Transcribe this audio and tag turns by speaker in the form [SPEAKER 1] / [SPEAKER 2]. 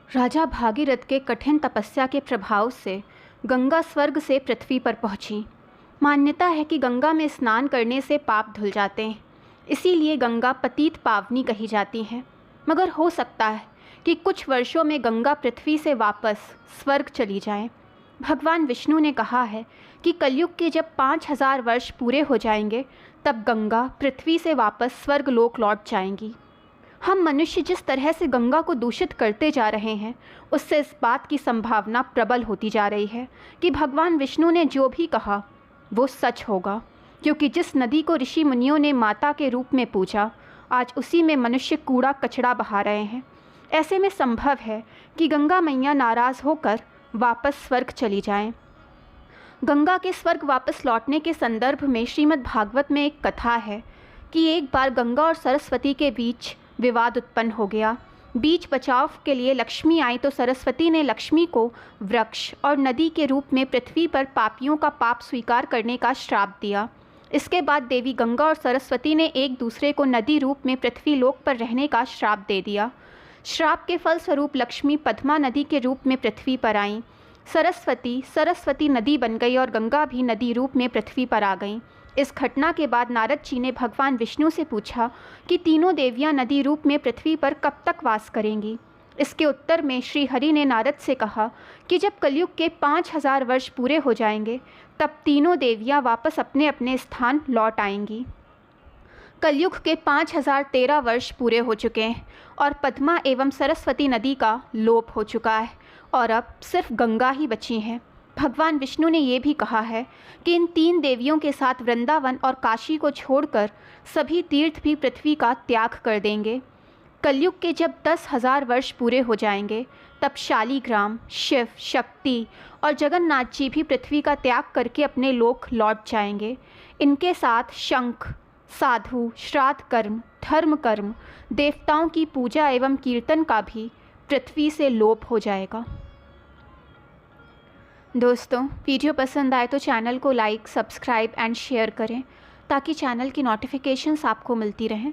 [SPEAKER 1] राजा भागीरथ के कठिन तपस्या के प्रभाव से गंगा स्वर्ग से पृथ्वी पर पहुंची। मान्यता है कि गंगा में स्नान करने से पाप धुल जाते हैं, इसीलिए गंगा पतित पावनी कही जाती है। मगर हो सकता है कि कुछ वर्षों में गंगा पृथ्वी से वापस स्वर्ग चली जाए। भगवान विष्णु ने कहा है कि कलयुग के जब 5000 वर्ष पूरे हो जाएंगे तब गंगा पृथ्वी से वापस स्वर्ग लोक लौट जाएंगी। हम मनुष्य जिस तरह से गंगा को दूषित करते जा रहे हैं, उससे इस बात की संभावना प्रबल होती जा रही है कि भगवान विष्णु ने जो भी कहा वो सच होगा, क्योंकि जिस नदी को ऋषि मुनियों ने माता के रूप में पूजा, आज उसी में मनुष्य कूड़ा कचरा बहा रहे हैं। ऐसे में संभव है कि गंगा मैया नाराज़ होकर वापस स्वर्ग चली जाएं। गंगा के स्वर्ग वापस लौटने के संदर्भ में श्रीमद् भागवत में एक कथा है कि एक बार गंगा और सरस्वती के बीच विवाद उत्पन्न हो गया। बीच बचाव के लिए लक्ष्मी आई तो सरस्वती ने लक्ष्मी को वृक्ष और नदी के रूप में पृथ्वी पर पापियों का पाप स्वीकार करने का श्राप दिया। इसके बाद देवी गंगा और सरस्वती ने एक दूसरे को नदी रूप में पृथ्वी लोक पर रहने का श्राप दे दिया। श्राप के फलस्वरूप लक्ष्मी पद्मा नदी के रूप में पृथ्वी पर आईं। सरस्वती नदी बन गई और गंगा भी नदी रूप में पृथ्वी पर आ गईं। इस घटना के बाद नारद जी ने भगवान विष्णु से पूछा कि तीनों देवियां नदी रूप में पृथ्वी पर कब तक वास करेंगी। इसके उत्तर में श्री हरि ने नारद से कहा कि जब कलयुग के 5000 वर्ष पूरे हो जाएंगे तब तीनों देवियां वापस अपने अपने स्थान लौट आएंगी। कलयुग के 5013 वर्ष पूरे हो चुके हैं और पद्मा एवं सरस्वती नदी का लोप हो चुका है और अब सिर्फ गंगा ही बची है। भगवान विष्णु ने यह भी कहा है कि इन 3 देवियों के साथ वृंदावन और काशी को छोड़कर सभी तीर्थ भी पृथ्वी का त्याग कर देंगे। कलयुग के जब 10,000 वर्ष पूरे हो जाएंगे तब शालिग्राम, शिव, शक्ति और जगन्नाथ जी भी पृथ्वी का त्याग करके अपने लोक लौट जाएंगे। इनके साथ शंख, साधु, श्राद्ध कर्म, धर्म कर्म, देवताओं की पूजा एवं कीर्तन का भी पृथ्वी से लोप हो जाएगा। दोस्तों, वीडियो पसंद आए तो चैनल को लाइक, सब्सक्राइब एंड शेयर करें ताकि चैनल की नोटिफिकेशंस आपको मिलती रहें।